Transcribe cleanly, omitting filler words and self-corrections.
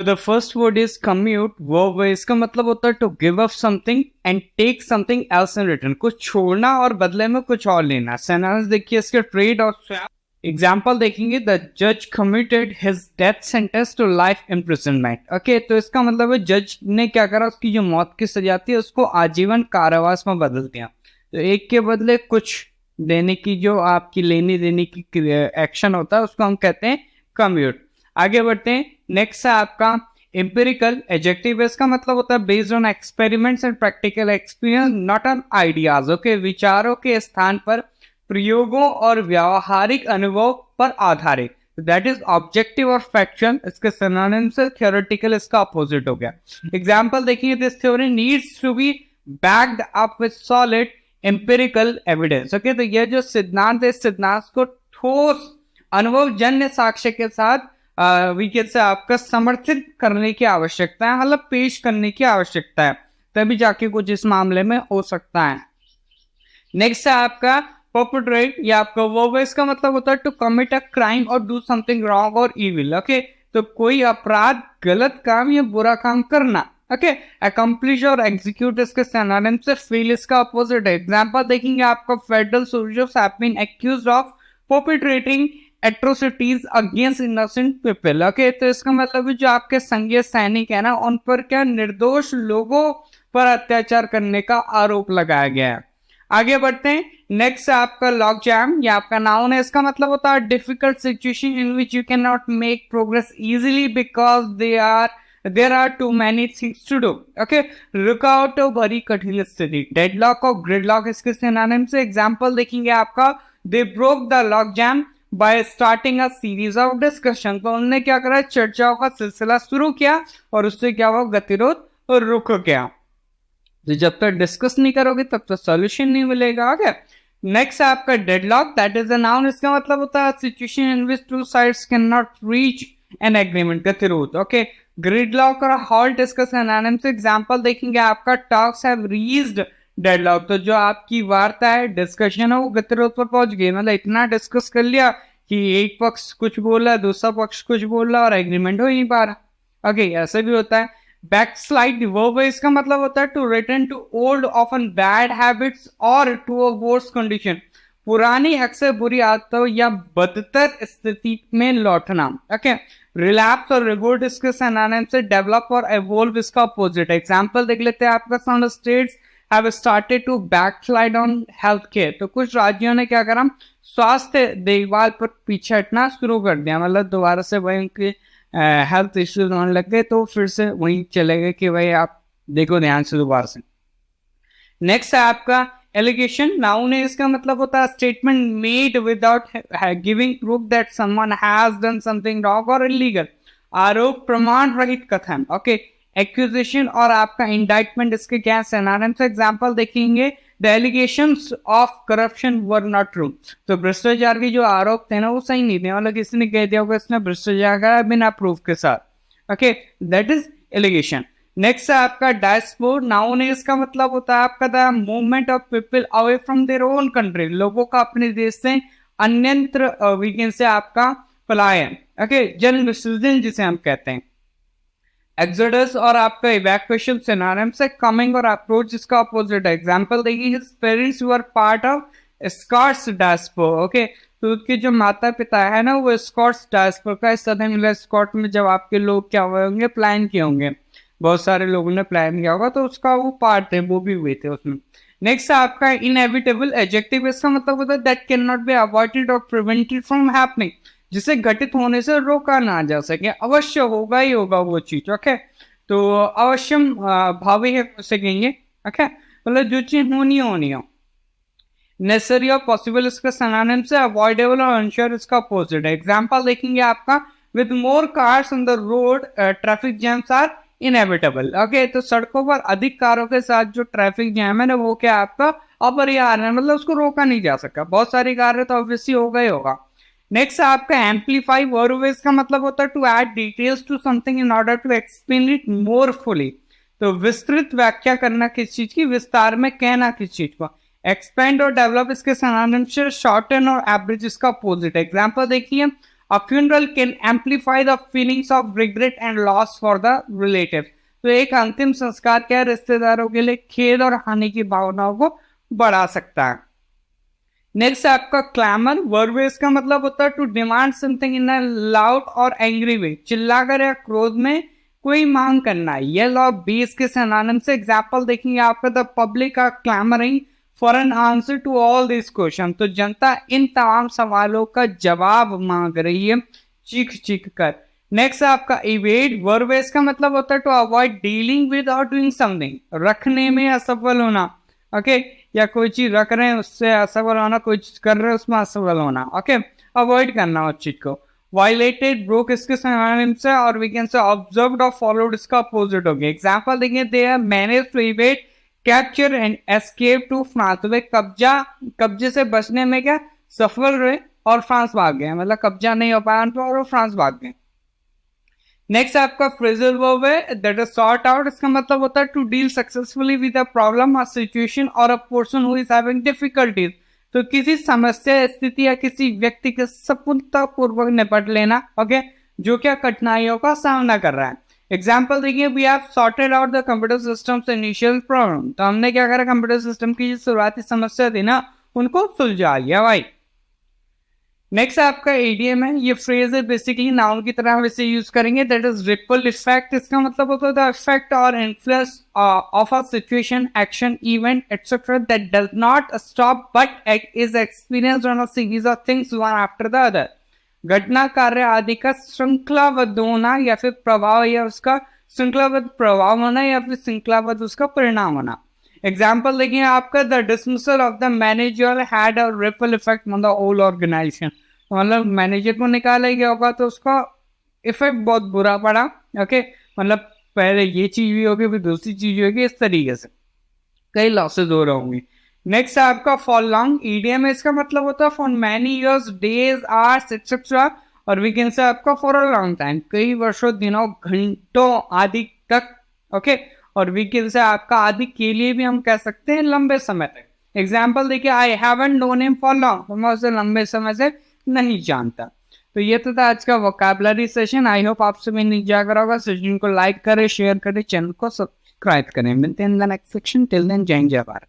The first word is commute. वो इसका मतलब होता है to give up something and take something else in return, कुछ छोड़ना और बदले में कुछ और लेना। सेंटेंस देखिए इसके ट्रेड और स्वैप। एग्जाम्पल देखेंगे, द जज committed his death sentence to life imprisonment. Okay, तो इसका मतलब है जज ने क्या करा, उसकी जो मौत की सजा थी उसको आजीवन कारावास में बदल दिया। तो एक के बदले कुछ देने की जो आपकी लेनी देने की एक्शन होता है उसको हम कहते हैं कम्यूट। आगे बढ़ते हैं। नेक्स्ट है आपका एम्पिरिकल। एडजेक्टिव इसका मतलब होता है based on experiments and practical experience, not on ideas. Okay, विचारों के स्थान पर प्रयोगों और व्यावहारिक अनुभव पर आधारित। दैट इज ऑब्जेक्टिव और फैक्चुअल। इसके सिनोनिम्स से थ्योरेटिकल इसका अपोजिट हो गया। एग्जांपल देखिए, this theory needs to be backed up with solid empirical evidence. Okay, तो यह जो सिद्धांत है, इस सिद्धांत को ठोस अनुभवजन्य साक्ष्य के साथ विकेट से आपका समर्थित करने की आवश्यकता है, मतलब पेश करने की आवश्यकता है, तभी जाके कुछ इस मामले में हो सकता है। नेक्स्ट है आपका परपेट्रेट, या आपका वर्ब। इसका मतलब होता है टू कमिट अ क्राइम और डू समथिंग रॉन्ग और इविल। ओके, तो कोई अपराध, गलत काम या बुरा काम करना। ओके, अकम्प्लिश और एग्जीक्यूट इसके सिनोनिम से फेल इसका अपोजिट है। एग्जांपल देखेंगे आपका, federal soldiers have been accused of perpetrating atrocities against innocent people. Okay, तो इसका मतलब है जो आपके संघीय सैनिक है ना, उन पर क्या निर्दोष लोगों पर अत्याचार करने का आरोप लगाया गया है। आगे बढ़ते हैं। नेक्स्ट है आपका लॉक जैम, या आपका नाउन है। इसका मतलब होता है difficult situation in which you can not make progress easily because there are too many things to do. Okay, रुकावट और भरी कठिन स्थिति। डेडलॉक और ग्रिडलॉक इसके सिनोनिम से। एग्जांपल देखेंगे आपका, they broke the lock jam bye starting a series of discussion. तो उन्होंने क्या करा, चर्चाओं का सिलसिला शुरू किया और उससे क्या हुआ, गतिरोध और रुक गया। तो जब तक डिस्कस नहीं करोगे तब तक सॉल्यूशन नहीं मिलेगा। ओके, नेक्स्ट है आपका deadlock. That is a noun. इसका मतलब होता है situation in which two sides can not reach an agreement, गतिरोध। ओके, ग्रिडलॉक और हॉल्ट इसका सिनोनिम से। एग्जांपल देखेंगे आपका, टॉक्स हैव रीच्ड डेडलॉक। तो जो आपकी वार्ता है, डिस्कशन है, वो गतिरोध पर पहुंच गई। मतलब इतना डिस्कस कर लिया कि एक पक्ष कुछ बोल रहा है, दूसरा पक्ष कुछ बोल रहा है और एग्रीमेंट हो ही नहीं पा रहा। ओके, ऐसा भी होता है। बैकस्लाइड वर्ब इसका मतलब होता है to return to old often bad habits और टू अ वर्स कंडीशन। पुरानी अक्सर बुरी आदतों या बदतर स्थिति में लौटना। ओके, रिलैप्स और रिवोल्ट इसके सिनोनिम से। डेवलप और एवोल्व इसका अपोजिट। एग्जांपल देख लेते हैं आपका, some states have started to backslide on health care. तो कुछ राज्यों ने क्या करा, स्वास्थ्य देखभाल पर पीछे हटना शुरू कर दिया। मतलब दोबारा से वही उनकी हेल्थ इश्यूज होने लग गए, तो फिर से वहीं चले गए कि भाई आप देखो ध्यान से दोबारा से। नेक्स्ट है आपका एलिगेशन। नाउन है, इसका मतलब होता है statement made without giving proof that someone has done something wrong और इलीगल। आरोप प्रमाण रहित कथन। ओके, एक्यूजेशन और आपका इंडाइटमेंट इसके क्या सिनोनिम से। एग्जांपल देखेंगे, the allegations of corruption were not true. तो भ्रष्टाचार के जो आरोप थे ना वो सही नहीं थे, मतलब किसी ने कह दिया होगा इसने भ्रष्टाचार करा बिना प्रूफ के साथ। Okay, that is allegation. Next है आपका डायस्पोर। नाउन है, इसका मतलब होता है आपका the movement of people away from their own country. लोगों का अपने देश से अन्यत्र वीकेंड से आपका पलायन। ओके, जन विसर्जन जिसे हम कहते हैं। एक्सोडस और आपका इवैक्यूएशन सिनोनिम से। कमिंग और अप्रोच इसका अपोजिट है। एग्जांपल देखिए, his parents were part of Scots diaspora. Okay, तो उसके जो माता पिता है ना वो स्कॉट्स डायस्पोरा का हिस्सा थे। मतलब स्कॉट में जब आपके लोग क्या हुए होंगे, प्लान किए होंगे, बहुत सारे लोगों ने प्लान किया होगा, तो उसका वो पार्ट है, वो भी हुए थे उसमें। नेक्स्ट आपका इनएविटेबल। एडजेक्टिव इसका मतलब होता है that can not be avoided और प्रिवेंटेड फ्रॉम हैपनिंग, जिसे घटित होने से रोका ना जा सके, अवश्य होगा ही होगा वो चीज। ओके, तो अवश्यम भावी है उसे कहेंगे। ओके, मतलब जो चीज होनी होनी हो। नेसेसरी और पॉसिबल इसका सिनोनिम से। अवॉइडेबल और अनश्योर इसका अपोजिट है। एग्जांपल देखेंगे आपका, with more cars on the road traffic jams are inevitable. Okay, तो सड़कों पर अधिक कारों के साथ जो ट्रैफिक जैम है ना वो क्या आपका अपरिहार्य है, मतलब उसको रोका नहीं जा सकता। बहुत सारी कार है तो ऑब्वियसली होगा ही होगा। नेक्स्ट आपका एम्पलीफाई वर्ब। इसका मतलब होता है to add details to something in order to explain it more fully. तो विस्तृत व्याख्या करना किस चीज की, विस्तार में कहना किस चीज को। एक्सपेंड और डेवलप इसके सिनोनिम से। शॉर्टन और एवरेज इसका अपोजिट है। एग्जांपल देखिए, A funeral can amplify the feelings of regret and loss for the relative. तो एक अंतिम संस्कार क्या रिश्तेदारों के लिए खेद और हानि की भावनाओं को बढ़ा सकता है। नेक्स्ट है आपका क्लैमर। वर्ब है इसका मतलब होता है to demand something in a loud और एंग्री वे, चिल्लाकर या क्रोध में कोई मांग करना। येल और बीस के सिनोनिम से एग्जांपल देखेंगे आपका, the public are clamouring for an answer to all this question. तो जनता इन तमाम सवालों का जवाब मांग रही है चीख चीख कर। नेक्स्ट है आपका इवेड। वर्ब है इसका मतलब होता है टू अवॉइड डीलिंग विद और डूइंग समथिंग, रखने में असफल होना। ओके, या कोई चीज रख रहे हैं उससे असफल होना, कोई चीज कर रहे हैं उसमें असफल होना। ओके, अवॉइड करना उस चीज को। वायलेटेड, ब्रोक इसके सिनोनिम से, और वी कैन से ऑब्जर्व्ड और फॉलोड इसका अपोजिट हो गया। एग्जांपल देंगे, they have managed to evade capture and escape to France. तो वे कब्जे से बचने में क्या सफल रहे और फ्रांस भाग गए, मतलब कब्जा नहीं हो पाया उनको और वो फ्रांस भाग गए। नेक्स्ट आपका फ्रेजल वर्ब है दैट इज सॉर्ट आउट। इसका मतलब होता है to deal successfully with a problem, a situation और a person who is having difficulties. तो किसी समस्या, स्थिति या किसी व्यक्ति के सफलतापूर्वक निपट लेना। ओके, जो क्या कठिनाइयों का सामना कर रहा है। एग्जाम्पल देखिए, we have sorted out the computer systems initial problem. तो हमने क्या करा, कंप्यूटर सिस्टम की जो शुरुआती समस्या थी ना उनको सुलझा लिया भाई। नेक्स्ट आपका एडीएम है। ये फ्रेज है बेसिकली नाउन की तरह हम इसे यूज करेंगे, दैट इज रिपल इफेक्ट। इसका मतलब होता है द इफेक्ट और influence of a situation, action, event etcetera that does not stop but is experienced on a series of things one after the other. घटना, कार्य आदि का श्रृंखलाबद्ध होना या फिर प्रभाव, या उसका श्रृंखलाबद्ध प्रभाव होना या फिर श्रृंखलाबद्ध उसका परिणाम होना। एग्जाम्पल देखिए आपका, the dismissal of the manager had a ripple effect on the whole organisation. मतलब मैनेजर को निकाला गया होगा तो उसका इफेक्ट बहुत बुरा पड़ा। ओके, मतलब पहले ये चीज भी होगी फिर दूसरी चीज होगी, इस तरीके से कई लॉसेज हो रहे होंगे। नेक्स्ट आपका फॉर लॉन्ग। ईडीएम है इसका मतलब होता है for many years, days, hours etcetera. और वीकेंड से आपका फॉर अ लॉन्ग टाइम, कई वर्षों, दिनों, घंटों आदि तक। ओके, और वीकेंड से आपका आदि के लिए भी हम कह सकते हैं लंबे समय तक। एग्जाम्पल देखिए, I haven't known him for long, मैं उसे लंबे समय से नहीं जानता। तो ये तो था आज का वोकैबुलरी सेशन। आई होप आपसे भी नहीं जाकर होगा। सेशन को लाइक करें, शेयर करें, चैनल को सब्सक्राइब करें। मिलते हैं in the next section. Till then, जय हिंद, जय भारत।